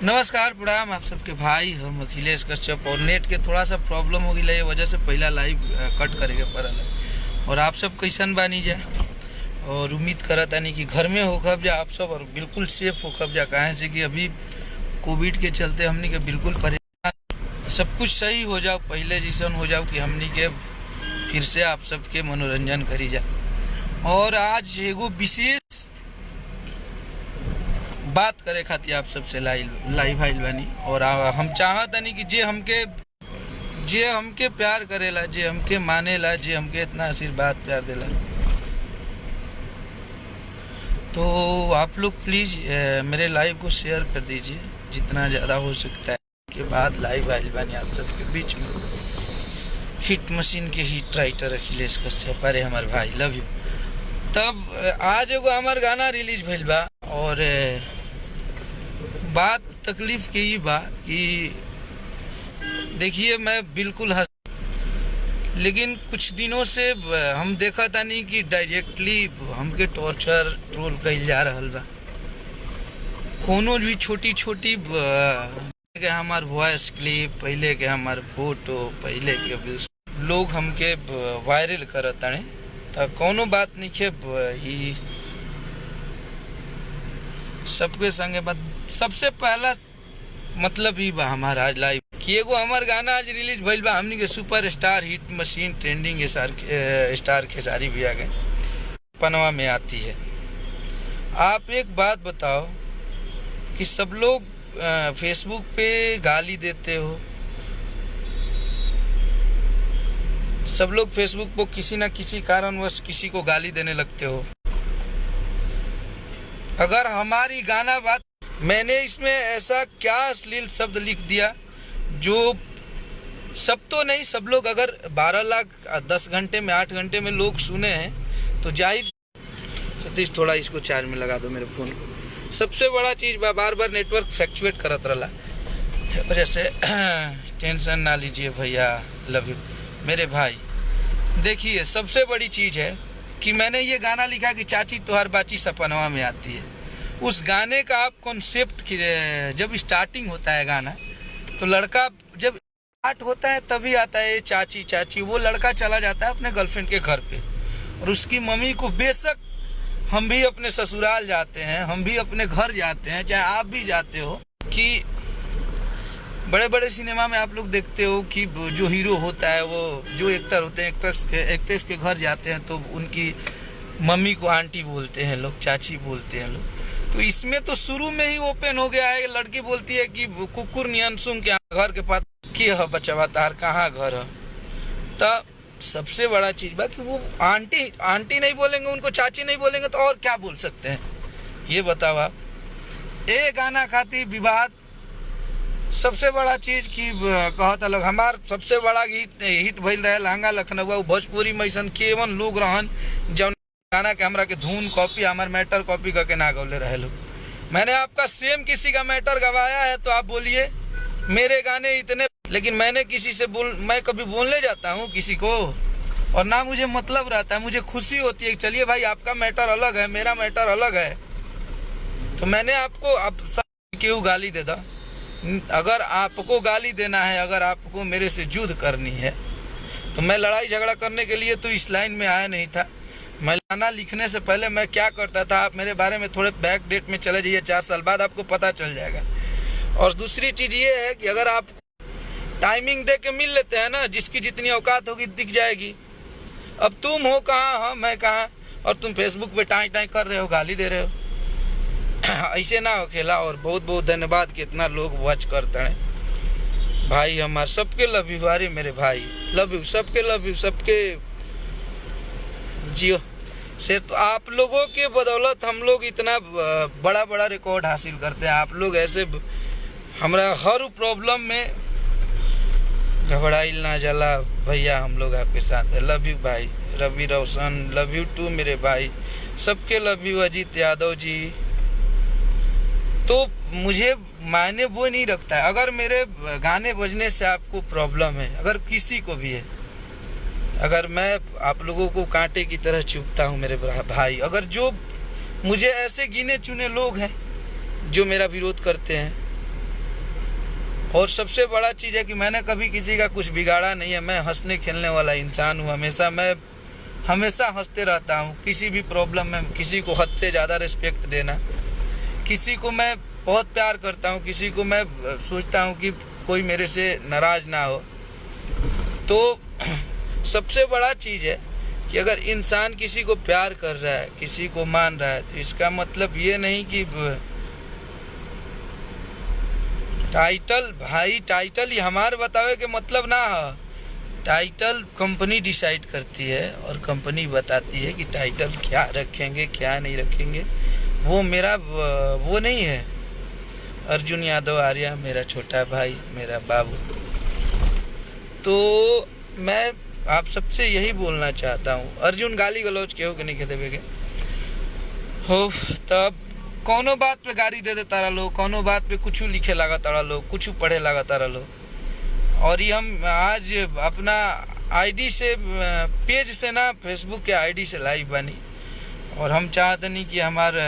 नमस्कार प्रणाम आप सबके भाई हम अखिलेश कश्यप। और नेट के थोड़ा सा प्रॉब्लम हो गई वजह से पहला लाइव कट करेंगे पड़ल है। और आप सब कैसन बानी जा और उम्मीद करत आनी कि घर में होखब जा आप सब और बिल्कुल सेफ होखब जा। काहे से कि अभी कोविड के चलते हमनी के बिल्कुल परेशान, सब कुछ सही हो जाओ, पहले जैसन हो जाओ कि हमनी के फिर से आप सबके मनोरंजन करी जा। और आज एगो विशेष बात करे खातिर आप सबसे लाइव आइल बानी। और हम चाहत नहीं कि जे हमके प्यार करेला, जे हमके मानेला, जे हमके इतना आशीर्वाद प्यार देला, तो आप लोग प्लीज मेरे लाइव को शेयर कर दीजिए जितना ज़्यादा हो सकता है। के बाद लाइव आइल बानी आप सबके बीच में हिट मशीन के हिट राइटर अखिलेश कश्यप। अरे हमारे भाई लव यू। तब आज एगो हमार गाना रिलीज भइल बा और बात तकलीफ के ही बा कि देखिए मैं बिल्कुल लेकिन कुछ दिनों से हम देखा था नहीं कि डायरेक्टली हमके टॉर्चर ट्रोल कइल जा रहल बा। कोनो भी छोटी छोटी के हमार वॉइस क्लिप, पहले के हमार फोटो, पहले के लोग हमके वायरल करत ताने। तो कोनो बात नहीं के ही सबके संगे बात। सबसे पहला मतलब ही बा हमारा आज लाइव कि एगो हमार गाना आज रिलीज भइल बा। हमनी के super star hit machine trending star Khesari भी आ गए पनवा में आती है। आप एक बात बताओ कि सब लोग फेसबुक पे गाली देते हो, सब लोग फेसबुक पर किसी ना किसी कारणवश किसी को गाली देने लगते हो। अगर हमारी गाना बात, मैंने इसमें ऐसा क्या अश्लील शब्द लिख दिया जो सब तो नहीं, सब लोग अगर 12 लाख 10 घंटे में 8 घंटे में लोग सुने हैं तो जाहिर। सतीश थोड़ा इसको चार्ज में लगा दो मेरे फोन को। सबसे बड़ा चीज़ बार बार नेटवर्क फ्लक्चुएट करत रहा वजह से टेंशन ना लीजिए भैया, लव यू मेरे भाई। देखिए सबसे बड़ी चीज़ है कि मैंने ये गाना लिखा कि चाची तोहर बाची सपनवा में आती है। उस गाने का आप कॉन्सेप्ट जब स्टार्टिंग होता है गाना तो लड़का जब स्टार्ट होता है तभी आता है चाची चाची। वो लड़का चला जाता है अपने गर्लफ्रेंड के घर पे और उसकी मम्मी को, बेशक हम भी अपने ससुराल जाते हैं, हम भी अपने घर जाते हैं, चाहे आप भी जाते हो, कि बड़े बड़े सिनेमा में आप लोग देखते हो कि जो हीरो होता है, वो जो एक्टर होते हैं, एक्ट्रेस के घर जाते हैं तो उनकी मम्मी को आंटी बोलते हैं लोग, चाची बोलते हैं लोग। तो इसमें तो शुरू में ही ओपन हो गया है। लड़की बोलती है कि कुकुर नियन सुन के घर के पास की है बच्चा तार कहाँ घर है। तो सबसे बड़ा चीज बा कि वो आंटी नहीं बोलेंगे, उनको चाची नहीं बोलेंगे तो और क्या बोल सकते हैं ये बताओ आप। ये गाना खातिर विवाद सबसे बड़ा चीज की कहत अलग। हमार सबसे बड़ा हिट भइल रहे लहंगा लखनऊ। भोजपुरी में ऐसा केवन लोग रहन जौन गाना के हमरा के धुन कॉपी, हमार मैटर कॉपी करके ना गौले रहे लोग। मैंने आपका सेम किसी का मैटर गवाया है तो आप बोलिए मेरे गाने इतने, लेकिन मैंने किसी से मैं कभी बोलने जाता हूँ किसी को और ना मुझे मतलब रहता है, मुझे खुशी होती है चलिए भाई आपका मैटर अलग है, मेरा मैटर अलग है। तो मैंने आपको अब क्यों गाली देता। अगर आपको गाली देना है, अगर आपको मेरे से युद्ध करनी है तो मैं लड़ाई झगड़ा करने के लिए तो इस लाइन में आया नहीं था। मैं गाना लिखने से पहले मैं क्या करता था, आप मेरे बारे में थोड़े बैक डेट में चले जाइए, 4 साल बाद आपको पता चल जाएगा। और दूसरी चीज़ ये है कि अगर आप टाइमिंग दे के मिल लेते हैं ना, जिसकी जितनी औकात होगी दिख जाएगी। अब तुम हो कहाँ, हाँ मैं कहाँ, और तुम फेसबुक पे टाई टाई कर रहे हो, गाली दे रहे हो। ऐसे ना हो खेला। और बहुत बहुत धन्यवाद कि इतना लोग वॉच करते हैं भाई। हमारे सबके लव यू, अरे मेरे भाई लव यू, सबके लव यू, सबके जियो से। तो आप लोगों के बदौलत हम लोग इतना बड़ा बड़ा रिकॉर्ड हासिल करते हैं। आप लोग ऐसे हमारा हर प्रॉब्लम में घबराइल ना जाला भैया, हम लोग आपके साथ है। लव यू भाई Ravi Roshan, love you to मेरे भाई, सबके लव यू। अजीत यादव जी, तो मुझे मायने वो नहीं रखता है अगर मेरे गाने बजने से आपको प्रॉब्लम है, अगर किसी को भी है, अगर मैं आप लोगों को कांटे की तरह चुभता हूँ मेरे भाई, अगर जो मुझे ऐसे गिने चुने लोग हैं जो मेरा विरोध करते हैं, और सबसे बड़ा चीज़ है कि मैंने कभी किसी का कुछ बिगाड़ा नहीं है। मैं हंसने खेलने वाला इंसान हूँ। मैं हमेशा हंसते रहता हूँ। किसी भी प्रॉब्लम में किसी को हद से ज़्यादा रिस्पेक्ट देना, किसी को मैं बहुत प्यार करता हूँ, किसी को मैं सोचता हूँ कि कोई मेरे से नाराज़ ना हो। तो सबसे बड़ा चीज़ है कि अगर इंसान किसी को प्यार कर रहा है, किसी को मान रहा है, तो इसका मतलब ये नहीं कि टाइटल ही हमारे बतावे के मतलब ना हो। टाइटल कंपनी डिसाइड करती है और कंपनी बताती है कि टाइटल क्या रखेंगे क्या नहीं रखेंगे। वो मेरा वो नहीं है। अर्जुन यादव आर्या मेरा छोटा भाई, मेरा बाबू। तो मैं आप सबसे यही बोलना चाहता हूँ, अर्जुन गाली गलौज के हो कि नहीं कहते बेगे हो, तब कौनो बात पे गाड़ी दे देता रहा लोग, कौनो बात पे कुछ लिखे लगा तारा लोग, कुछ पढ़े लगा तारा लोग। और ये हम आज अपना आईडी से, पेज से ना, फेसबुक के आईडी से लाइव बनी। और हम चाहते नहीं कि हमारे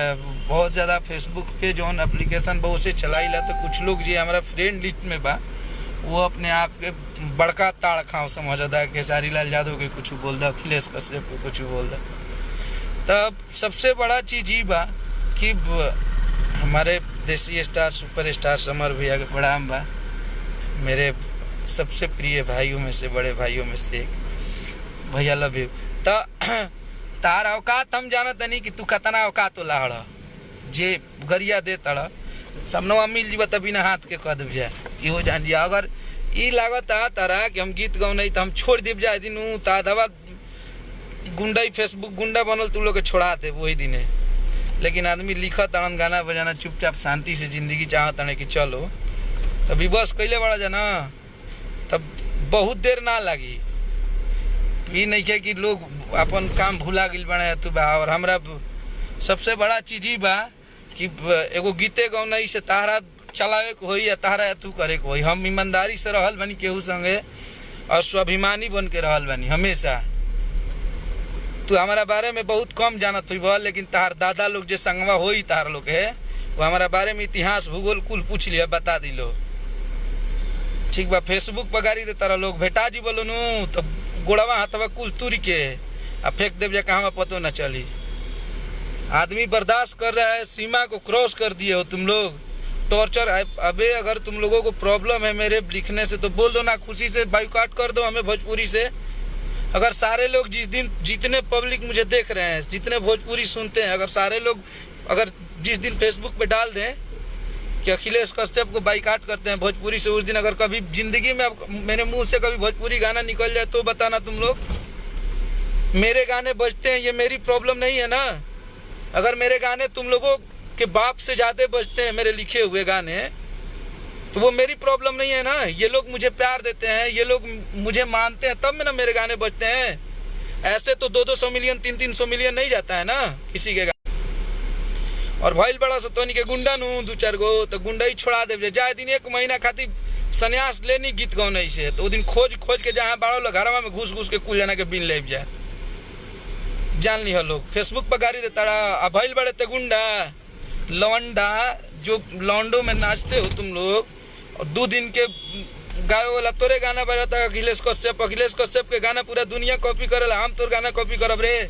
बहुत ज़्यादा फेसबुक के जौन एप्लीकेशन बहुत से चलाई ला, तो कुछ लोग जो हमारा फ्रेंड लिस्ट में बा वो अपने आप के बड़का ताड़ खाओ समझदा है। खेसारी लाल यादव के कुछ बोल दा, अखिलेश कश्यप के कुछ बोल दा। तब सबसे बड़ा चीज़ ये बा कि हमारे देसी स्टार सुपर स्टार समर भैया के प्रणाम बा, मेरे सबसे प्रिय भाइयों में से, बड़े भाइयों में से एक। भैया लव यू। तो तार औकात हम जानत नहीं कि तू कतना औकात वाला हड़ जे गरिया दे तड़ सबनवा मिल जीव तभी ना हाथ के कह देव जाए, इहो जान लिया। अगर ई लागत तारा कि हम गीत गाँव नहीं तो हम छोड़ देव जाए दिन तादवा गुंडा ही फेसबुक गुंडा बनल तू लोग के छोड़ा दे वही दिन। लेकिन आदमी लिखत तड़न गाना बजाना चुपचाप शांति से जिंदगी चाहत तड़े कि चलो, तभी बस कैले बड़ा जाना, तब बहुत देर ना लगी। ये नहीं है कि लोग अपन काम भुला गिल बने तू बा। और हमरा सबसे बड़ा चीज ही बा कि एगो गीते गौनाई से तारा चलावे के होई या तारा तू करे के होई। हम ईमानदारी से रहल बनी केहू संगे और स्वाभिमानी बन के रहल बनी हमेशा। तू हमारा बारे में बहुत कम जानत हुई बा, लेकिन तार दादा लोग जो संगवा होई तार लोग है वो हमारा बारे में इतिहास भूगोल कुल पूछ लिया, बता दिलो। ठीक बा, फेसबुक पर गाड़ी दे तारा लोग भेटा जी बोलो नू तो गोड़वा हाथवा कुल तुरी के आ फेंक देव जा, कहाँ पतो न चली। आदमी बर्दाश्त कर रहा है, सीमा को क्रॉस कर दिए हो तुम लोग। टॉर्चर है। अबे अगर तुम लोगों को प्रॉब्लम है मेरे लिखने से तो बोल दो ना, खुशी से बाइकआउट कर दो हमें भोजपुरी से। अगर सारे लोग जितने पब्लिक मुझे देख रहे हैं, जितने भोजपुरी सुनते हैं, अगर सारे लोग अगर जिस दिन फेसबुक पे डाल दें कि अखिलेश कश्यप को बाइकआउट करते हैं भोजपुरी से, उस दिन अगर कभी जिंदगी में मेरे मुंह से कभी भोजपुरी गाना निकल जाए तो बताना तुम लोग। मेरे गाने बजते हैं, ये मेरी प्रॉब्लम नहीं है ना। अगर मेरे गाने तुम लोगों के बाप से ज़्यादा बजते हैं मेरे लिखे हुए गाने, तो वो मेरी प्रॉब्लम नहीं है ना। ये लोग मुझे प्यार देते हैं, ये लोग मुझे मानते हैं, तब में ना मेरे गाने बजते हैं। ऐसे तो 200 मिलियन 300 मिलियन नहीं जाता है ना किसी के गाने। और भइल बड़ा सतोनी के गुंडा नू 2-4 गो तो गुंडा ही छोड़ा दे जाए। दिन 1 महीना खातिर संन्यास लेनी गीत गौने से, तो दिन खोज के जहाँ बाड़ो घरवा में घुस के कुल जना के बिन ले जाए। जान ली लोग फेसबुक पर गाड़ी देता रहा। भइल बड़े ते गुंडा लवंडा जो लॉन्डो में नाचते हो तुम लोग, और 2 दिन के गावे वाला तोरे गाना बजाता अखिलेश कश्यप के गाना पूरा दुनिया कॉपी करेला, हम तोर गाना कॉपी करब रे।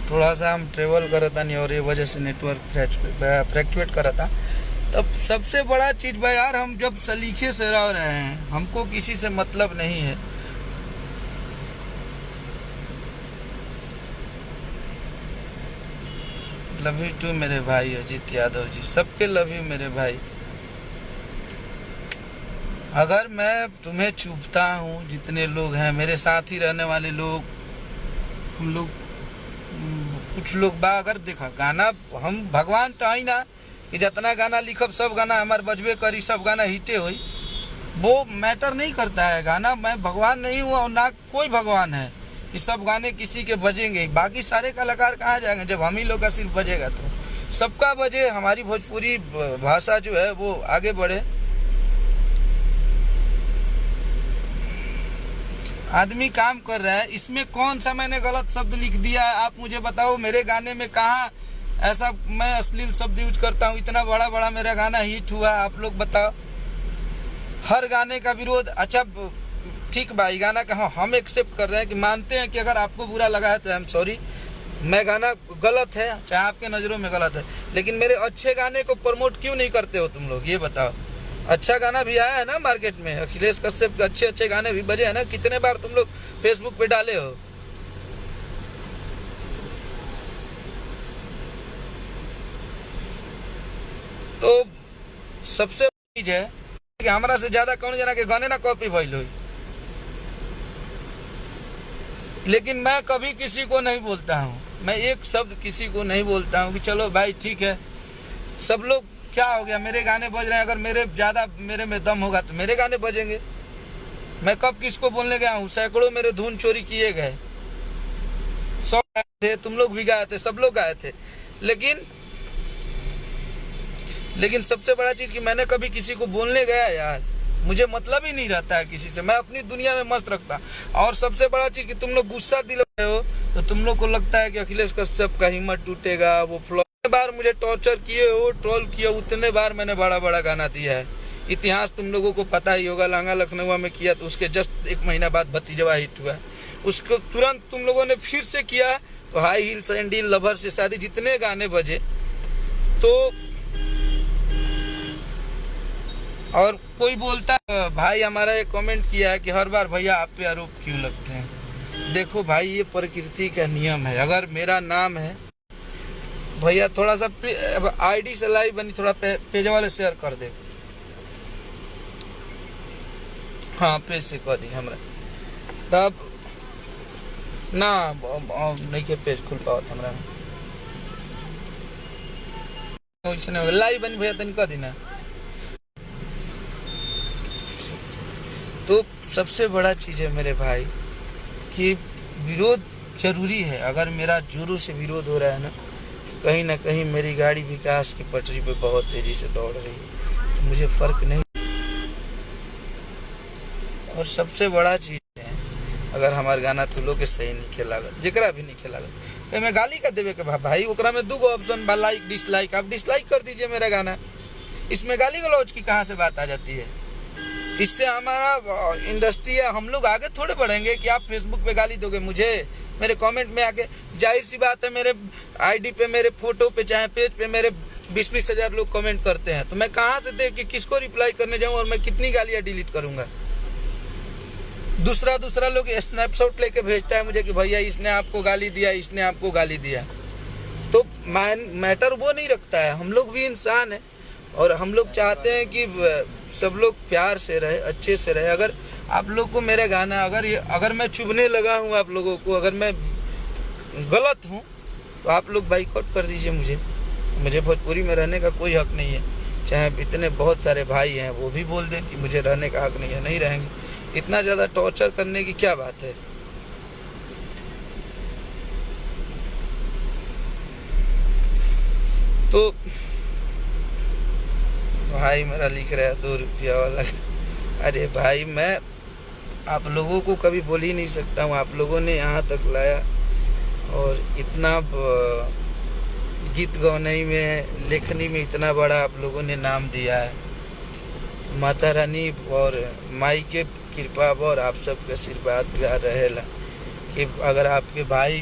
थोड़ा सा हम ट्रेवल करता नहीं और ये वजह से नेटवर्क फ्लैक्चुएट करता। तब सबसे बड़ा चीज़ भाई यार, हम जब सलीके से रह रहे हैं, हमको किसी से मतलब नहीं है। लव यू टू मेरे भाई अजीत यादव जी, सबके लव यू मेरे भाई। अगर मैं तुम्हें चुभता हूँ, जितने लोग हैं मेरे साथ ही रहने वाले लोग, हम लोग कुछ लोग बा, अगर देखा गाना हम भगवान तो ही ना कि जितना गाना लिखब सब गाना हमारे बजबे करी, सब गाना हिटे हुई, वो मैटर नहीं करता है। गाना मैं भगवान नहीं हुआ और ना कोई भगवान है कि सब गाने किसी के बजेंगे। बाकी सारे कलाकार कहाँ जाएंगे जब हम ही लोग का सिर्फ बजेगा। तो सबका बजे, हमारी भोजपुरी भाषा जो है वो आगे बढ़े। आदमी काम कर रहा है, इसमें कौन सा मैंने गलत शब्द लिख दिया है आप मुझे बताओ। मेरे गाने में कहाँ ऐसा मैं अश्लील शब्द यूज करता हूँ? इतना बड़ा बड़ा मेरा गाना हिट हुआ, आप लोग बताओ। हर गाने का विरोध। अच्छा ठीक भाई, गाना का हम एक्सेप्ट कर रहे हैं कि मानते हैं कि अगर आपको बुरा लगा है तो आई एम सॉरी, मैं गाना गलत है, चाहे आपके नज़रों में गलत है, लेकिन मेरे अच्छे गाने को प्रमोट क्यों नहीं करते हो तुम लोग, ये बताओ। अच्छा गाना भी आया है ना मार्केट में, अखिलेश कश्यप के अच्छे अच्छे गाने भी बजे हैं ना, कितने बार तुम लोग फेसबुक पे डाले हो। तो सबसे बड़ी चीज है कि हमारा से ज्यादा कौन जना के गाने ना कॉपी भइल हुई, लेकिन मैं कभी किसी को नहीं बोलता हूँ, मैं एक शब्द किसी को नहीं बोलता हूँ कि चलो भाई ठीक है, सब लोग क्या हो गया, मेरे गाने बज रहे हैं, अगर मेरे में दम होगा तो मेरे गाने बजेंगे। मैं कब किसको बोलने गया हूँ? सैकड़ों मेरे धुन चोरी किए गए, 100 गाए थे, तुम लोग भी गाए थे, सब लोग गाए थे, लेकिन सबसे बड़ा चीज कि मैंने कभी किसी को बोलने गया यार, मुझे मतलब ही नहीं रहता है किसी से, मैं अपनी दुनिया में मस्त रखता। और सबसे बड़ा चीज कि तुम लोग गुस्सा दिला रहे हो, तो तुम लोग को लगता है कि अखिलेश कश्यप का हिम्मत टूटेगा, वो फ्लॉप। बार मुझे टॉर्चर किए हो, ट्रोल किए, उतने बार मैंने बड़ा बड़ा गाना दिया है। इतिहास तुम लोगों को पता ही होगा, लहंगा लखनऊ में किया तो उसके जस्ट 1 महीना बाद भतीजवा हिट हुआ, उसको तुरंत तुम लोगों ने फिर से किया तो हाई हील सैंडल, लवर से शादी, जितने गाने बजे। तो और कोई बोलता है, भाई हमारा एक कमेंट किया है कि हर बार भैया आप पे आरोप क्यों लगते हैं। देखो भाई, ये प्रकृति का नियम है। अगर मेरा नाम है भैया, थोड़ा सा आईडी से लाइव बनी, थोड़ा पेज वाले शेयर कर दे। हाँ पेज से कह दी हमरा, तब ना नहीं के पेज खुल पाओ हमरा, लाइव बनी भैया तनी कह दी ना। तो सबसे बड़ा चीज़ है मेरे भाई कि विरोध जरूरी है। अगर मेरा जोरों से विरोध हो रहा है ना, तो कहीं ना कहीं मेरी गाड़ी विकास की पटरी पे बहुत तेज़ी से दौड़ रही है, तो मुझे फ़र्क नहीं। और सबसे बड़ा चीज़ है, अगर हमारे गाना तो लोग के सही नहीं खेलागत, जरा भी नहीं खेलागत, तो मैं गाली कर देवे के भाई, ओकरा में 2 ऑप्शन बा, लाइक डिसलाइक। आप डिसलाइक कर दीजिए मेरा गाना, इसमें गाली गलौज की कहाँ से बात आ जाती है। इससे हमारा इंडस्ट्री है, हम लोग आगे थोड़े बढ़ेंगे कि आप फेसबुक पे गाली दोगे मुझे, मेरे कमेंट में आके। जाहिर सी बात है, मेरे आईडी पे, मेरे फोटो पे, चाहे पेज पे मेरे 20-20 हज़ार लोग कमेंट करते हैं, तो मैं कहाँ से देख के किसको रिप्लाई करने जाऊँ, और मैं कितनी गालियाँ डिलीट करूँगा। दूसरा लोग स्नैपशॉट लेके भेजता है मुझे कि भैया इसने आपको गाली दिया, इसने आपको गाली दिया। तो मैटर वो नहीं रखता है, हम लोग भी इंसान हैं और हम लोग चाहते हैं कि सब लोग प्यार से रहे, अच्छे से रहे। अगर आप लोग को मेरा गाना, अगर मैं चुभने लगा हूँ आप लोगों को, अगर मैं गलत हूँ, तो आप लोग बाइकआउट कर दीजिए मुझे भोजपुरी में रहने का कोई हक नहीं है। चाहे इतने बहुत सारे भाई हैं वो भी बोल दें कि मुझे रहने का हक नहीं है, नहीं रहेंगे। इतना ज़्यादा टॉर्चर करने की क्या बात है। तो भाई मेरा लिख रहा है 2 रुपया वाला। अरे भाई, मैं आप लोगों को कभी बोल ही नहीं सकता हूँ, आप लोगों ने यहाँ तक लाया और इतना गीत गौनई में, लेखनी में इतना बड़ा आप लोगों ने नाम दिया है। माता रानी और माई के कृपा और आप सबके आशीर्वाद प्यार रहेला कि अगर आपके भाई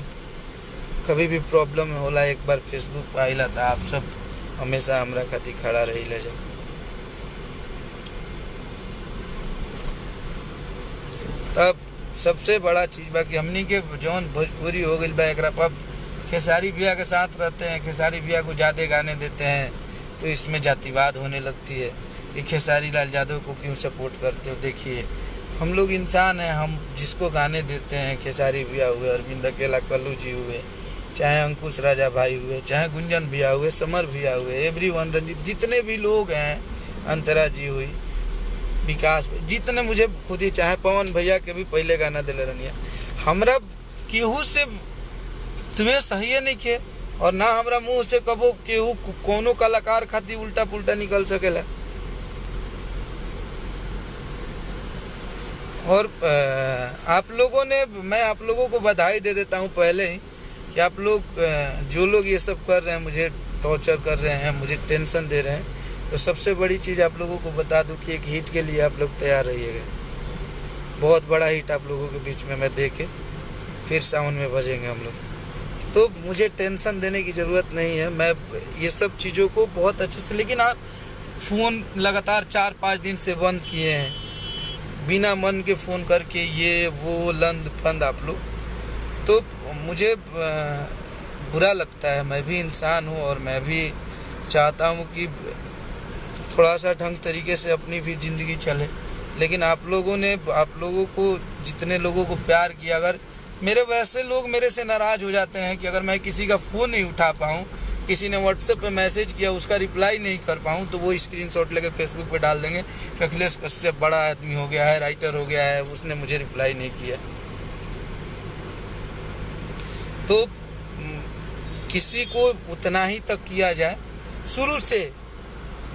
कभी भी प्रॉब्लम में होला, एक बार फेसबुक पे आइला तो आप सब हमेशा हमरा खातिर खड़ा रही ले जा। तब सबसे बड़ा चीज़ बा कि हमनी के जौन भोजपुरी हो गई बा, एक पर खेसारी भैया के साथ रहते हैं, खेसारी भैया को ज़्यादा गाने देते हैं, तो इसमें जातिवाद होने लगती है कि खेसारी लाल यादव को क्यों सपोर्ट करते हो। देखिए, हम लोग इंसान हैं, हम जिसको गाने देते हैं, खेसारी भैया हुए, अरविंद अकेला, कल्लू जी हुए, चाहे अंकुश राजा भाई हुए, चाहे गुंजन भैया हुए, समर भैया हुए, एवरीवन, रंजीत, जितने भी लोग हैं, अंतरा जी हुई, विकास, जितने मुझे खुद ही, चाहे पवन भैया के भी पहले गाना दिले रनिया, हमरा केहू से द्वेष है नहीं के, और ना हमरा मुँह से कबो केहू कोनो कलाकार खातिर उल्टा पुल्टा निकल सकेला। और आप लोगों ने, मैं आप लोगों को बधाई दे देता हूँ पहले ही कि आप लोग जो लोग ये सब कर रहे हैं, मुझे टॉर्चर कर रहे हैं, मुझे टेंशन दे रहे हैं, तो सबसे बड़ी चीज़ आप लोगों को बता दूं कि एक हिट के लिए आप लोग तैयार रहिएगा। बहुत बड़ा हिट आप लोगों के बीच में मैं दे के फिर सावन में बजेंगे हम लोग। तो मुझे टेंशन देने की ज़रूरत नहीं है, मैं ये सब चीज़ों को बहुत अच्छे से, लेकिन आप फ़ोन लगातार 4-5 दिन से बंद किए हैं, बिना मन के फ़ोन करके ये वो लंद फंद आप लोग, तो मुझे बुरा लगता है। मैं भी इंसान हूँ और मैं भी चाहता हूँ कि थोड़ा सा ढंग तरीके से अपनी भी ज़िंदगी चले, लेकिन आप लोगों को जितने लोगों को प्यार किया, अगर मेरे वैसे लोग मेरे से नाराज़ हो जाते हैं कि अगर मैं किसी का फ़ोन नहीं उठा पाऊँ, किसी ने व्हाट्सएप पे मैसेज किया उसका रिप्लाई नहीं कर पाऊँ, तो वो स्क्रीनशॉट लेके फेसबुक पे डाल देंगे कि अखिलेश कश्यप बड़ा आदमी हो गया है, राइटर हो गया है, उसने मुझे रिप्लाई नहीं किया। तो किसी को उतना ही तक किया जाए। शुरू से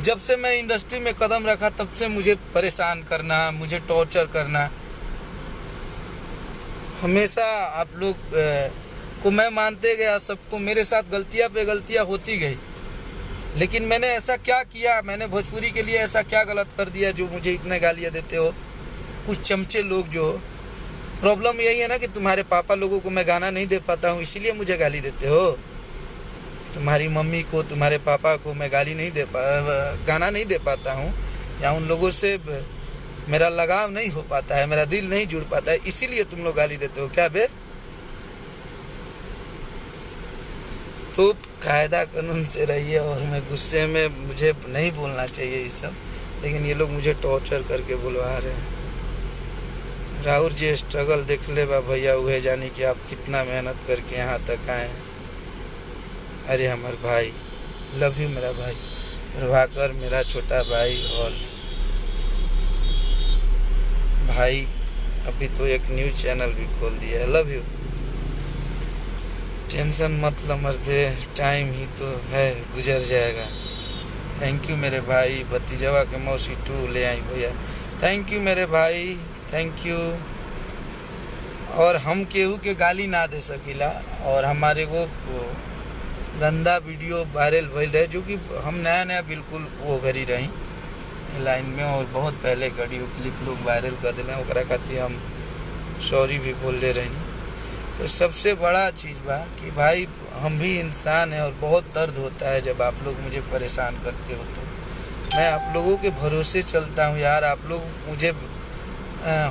जब से मैं इंडस्ट्री में कदम रखा तब से मुझे परेशान करना, मुझे टॉर्चर करना, हमेशा आप लोग को मैं मानते गया, सबको मेरे साथ गलतियां पे गलतियां होती गई, लेकिन मैंने ऐसा क्या किया, मैंने भोजपुरी के लिए ऐसा क्या गलत कर दिया जो मुझे इतने गालियां देते हो कुछ चमचे लोग। जो प्रॉब्लम यही है ना कि तुम्हारे पापा लोगों को मैं गाना नहीं दे पाता हूँ, इसीलिए मुझे गाली देते हो। तुम्हारी मम्मी को, तुम्हारे पापा को मैं गाना नहीं दे पाता हूँ, या उन लोगों से मेरा लगाव नहीं हो पाता है, मेरा दिल नहीं जुड़ पाता है, इसीलिए तुम लोग गाली देते हो क्या बे? तो कायदा कानून से रहिए। और मैं गुस्से में, मुझे नहीं बोलना चाहिए ये सब, लेकिन ये लोग मुझे टॉर्चर करके बुलवा रहे हैं। राहुल जी स्ट्रगल देख ले बा भैया, उहे जानी कि आप कितना मेहनत करके यहाँ तक आए हैं। अरे हमारे भाई, लव यू मेरा भाई प्रभाकर, मेरा छोटा भाई। और भाई अभी तो एक न्यूज़ चैनल भी खोल दिया है, लव यू। टेंशन मत ल मर्दे, टाइम ही तो है, गुजर जाएगा। थैंक यू मेरे भाई। भतीजवा के मौसी 2 ले आई भैया, थैंक यू मेरे भाई, थैंक यू। और हम केहू के गाली ना दे सकीला, और हमारे वो गंदा वीडियो वायरल भइल रहे, जो कि हम नया बिल्कुल वो घरी रही लाइन में, और बहुत पहले वीडियो क्लिप लोग वायरल कर दिले, ओकरा खातिर हम सॉरी भी बोल ले रही। तो सबसे बड़ा चीज़ बा कि भाई हम भी इंसान हैं, और बहुत दर्द होता है जब आप लोग मुझे परेशान करते हो। तो मैं आप लोगों के भरोसे चलता हूँ यार, आप लोग मुझे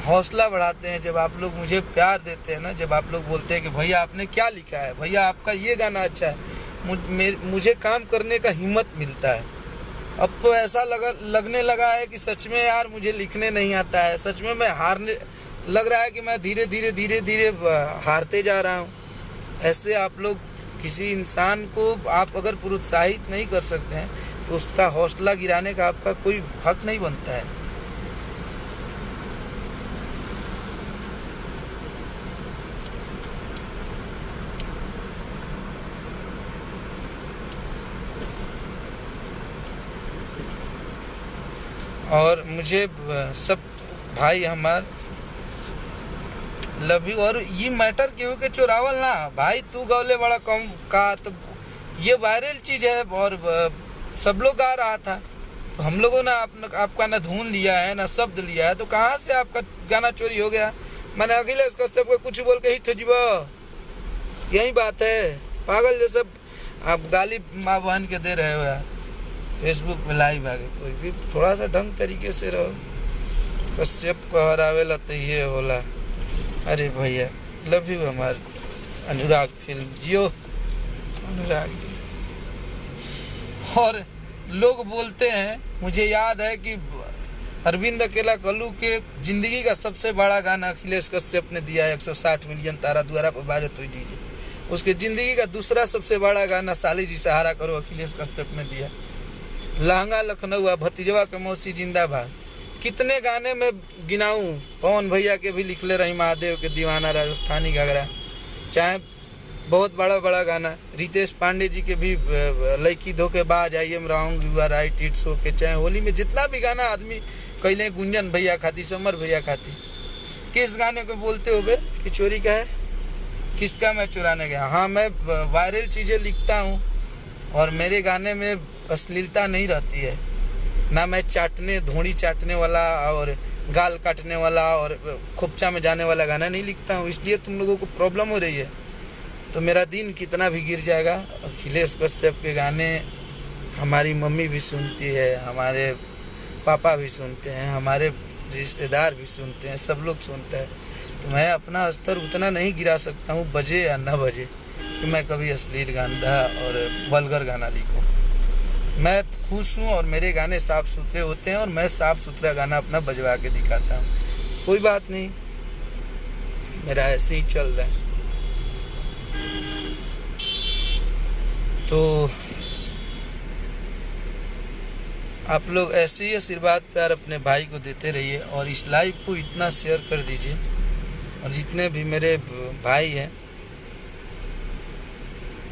हौसला बढ़ाते हैं, जब आप लोग मुझे प्यार देते हैं ना, जब आप लोग बोलते हैं कि भैया आपने क्या लिखा है, भैया आपका ये गाना अच्छा है, मुझे काम करने का हिम्मत मिलता है। अब तो ऐसा लगने लगा है कि सच में यार मुझे लिखने नहीं आता है, सच में मैं हारने लग रहा है कि मैं धीरे धीरे हारते जा रहा हूँ। ऐसे आप लोग किसी इंसान को आप अगर प्रोत्साहित नहीं कर सकते हैं तो उसका हौसला गिराने का आपका कोई हक नहीं बनता है। और मुझे सब भाई हमार लव यू। और ये मैटर क्यों के चोरावल ना भाई, तू गौले बड़ा कम का, तो ये वायरल चीज़ है और सब लोग गा रहा था, तो हम लोगों ने आपका ना धुन लिया है ना शब्द लिया है, तो कहाँ से आपका गाना चोरी हो गया? मैंने अखिलेश कश्यप को कुछ बोल के ही ठजीबा, यही बात है। पागल जैसा आप गाली माँ बहन के दे रहे हो यार, फेसबुक पे लाइव आगे। कोई भी थोड़ा सा ढंग तरीके से रहो। कश्यप को हरावेला तो ये होला। अरे भैया लव यू हमार अनुराग फिल्म, जियो अनुराग। और लोग बोलते हैं, मुझे याद है कि अरविंद अकेला कल्लू के जिंदगी का सबसे बड़ा गाना अखिलेश कश्यप ने दिया है, 160 मिलियन तारा द्वारा पर बाजत हुई डीजे। उसके ज़िंदगी का दूसरा सबसे बड़ा गाना साली जी सहारा करो अखिलेश कश्यप ने दिया। लहंगा लखनऊ, भतीजवा के मौसी जिंदाबाद, कितने गाने में गिनाऊं। पवन भैया के भी लिखले रही, महादेव के दीवाना, राजस्थानी घाघरा, चाहे बहुत बड़ा बड़ा गाना रितेश पांडे जी के भी लड़की धोखेबाज, I am wrong you are right it's okay, चाहे होली में जितना भी गाना आदमी कैले, गुंजन भैया खाती, समर भैया खाती। किस गाने को बोलते हो बे कि चोरी का है? किसका मैं चुराने गया? हाँ, मैं वायरल चीज़ें लिखता हूँ और मेरे गाने में अश्लीलता नहीं रहती है। ना मैं धोड़ी चाटने वाला और गाल काटने वाला और खोपचा में जाने वाला गाना नहीं लिखता हूँ, इसलिए तुम लोगों को प्रॉब्लम हो रही है। तो मेरा दिन कितना भी गिर जाएगा, अखिलेश कश्यप के गाने हमारी मम्मी भी सुनती है, हमारे पापा भी सुनते हैं, हमारे रिश्तेदार भी सुनते हैं, सब लोग सुनते हैं। तो मैं अपना स्तर उतना नहीं गिरा सकता हूँ, बजे या न बजे, कि मैं कभी अश्लील गाना और वल्गर गाना लिखूँ। मैं खुश हूँ और मेरे गाने साफ़ सुथरे होते हैं और मैं साफ़ सुथरा गाना अपना बजवा के दिखाता हूँ। कोई बात नहीं, मेरा ऐसे ही चल रहा है। तो आप लोग ऐसे ही आशीर्वाद प्यार अपने भाई को देते रहिए और इस लाइव को इतना शेयर कर दीजिए। और जितने भी मेरे भाई हैं,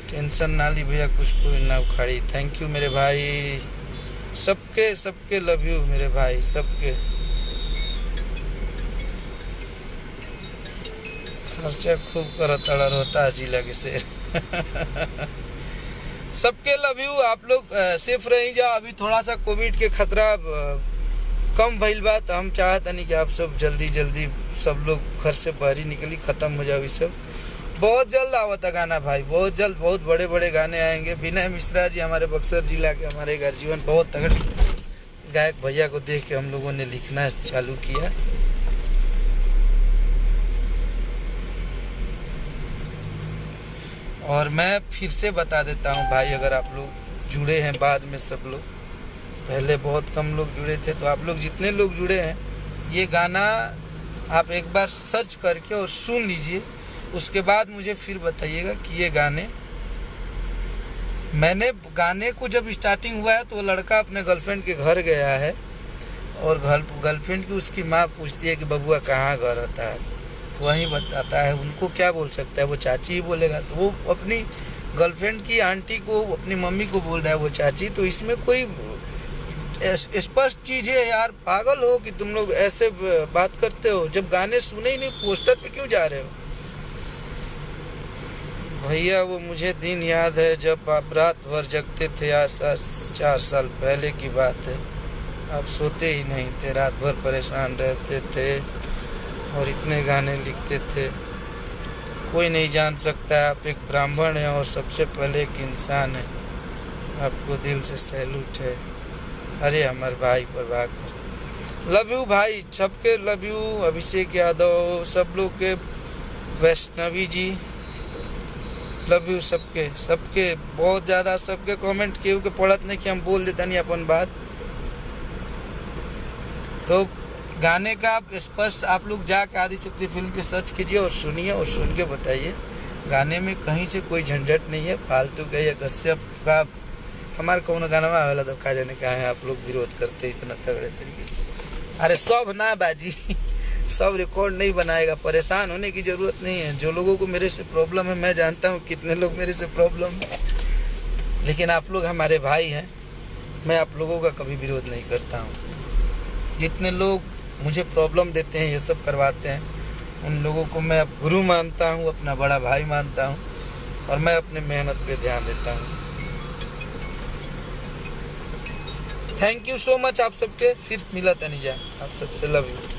टेंशन ना ली भैया, कुछ कोई ना उखाड़ी। थैंक यू मेरे भाई, सबके लव यू मेरे भाई, सबके। खर्चा खूब करता रहता जिला के शेर। सबके लव यू। आप लोग सेफ रही जा। अभी थोड़ा सा कोविड के खतरा कम भइल बा, तो हम चाहत नहीं कि आप सब जल्दी सब लोग घर से बाहर ही निकली, ख़त्म हो जाओ ये सब। बहुत जल्द आवता गाना भाई, बहुत जल्द बहुत बड़े बड़े गाने आएंगे। विनय मिश्रा जी हमारे बक्सर जिला के, हमारे गर्जीवन बहुत तगड़े गायक भैया को देख के हम लोगों ने लिखना चालू किया। और मैं फिर से बता देता हूँ भाई, अगर आप लोग जुड़े हैं बाद में, सब लोग पहले बहुत कम लोग जुड़े थे, तो आप लोग जितने लोग जुड़े हैं, ये गाना आप एक बार सर्च करके और सुन लीजिए। उसके बाद मुझे फिर बताइएगा कि ये मैंने गाने को जब स्टार्टिंग हुआ है तो वो लड़का अपने गर्लफ्रेंड के घर गया है और गर्लफ्रेंड की उसकी माँ पूछती है कि बबुआ कहाँ घर होता है, तो वहीं बताता है। उनको क्या बोल सकता है, वो चाची ही बोलेगा। तो वो अपनी गर्लफ्रेंड की आंटी को, अपनी मम्मी को बोल रहा है वो चाची। तो इसमें कोई स्पष्ट चीज़ है यार, पागल हो कि तुम लोग ऐसे बात करते हो। जब गाने सुने ही नहीं, पोस्टर पे क्यों जा रहे हो भैया? वो मुझे दिन याद है जब आप रात भर जगते थे, आज 4 साल पहले की बात है। आप सोते ही नहीं थे, रात भर परेशान रहते थे और इतने गाने लिखते थे। कोई नहीं जान सकता, आप एक ब्राह्मण हैं और सबसे पहले एक इंसान है। आपको दिल से सैल्यूट है। अरे हमारे भाई प्रभाकर, लव यू भाई, सबके लव यू। अभिषेक यादव, सब लोग के, वैष्णवी जी, लव यू सबके बहुत ज़्यादा। सबके कमेंट केहू के पढ़त नहीं कि हम बोल देता नहीं अपन बात। तो गाने का आप स्पष्ट आप लोग जाके आदिशक्ति फिल्म पे सर्च कीजिए और सुनिए और सुन के बताइए। गाने में कहीं से कोई झंझट नहीं है, फालतू का। ये कश्यप का हमारे कौन गाना आवेला तो खा जाने का है, आप लोग विरोध करते इतना तगड़े तरीके से। अरे सब ना बाजी, सब रिकॉर्ड नहीं बनाएगा, परेशान होने की ज़रूरत नहीं है। जो लोगों को मेरे से प्रॉब्लम है, मैं जानता हूँ कितने लोग मेरे से प्रॉब्लम है, लेकिन आप लोग हमारे भाई हैं, मैं आप लोगों का कभी विरोध नहीं करता हूँ। जितने लोग मुझे प्रॉब्लम देते हैं, ये सब करवाते हैं, उन लोगों को मैं अब गुरु मानता हूँ, अपना बड़ा भाई मानता हूँ और मैं अपने मेहनत पे ध्यान देता हूँ। थैंक यू सो मच आप सबके। फिर मिला तनिजा, आप सबसे लव यू।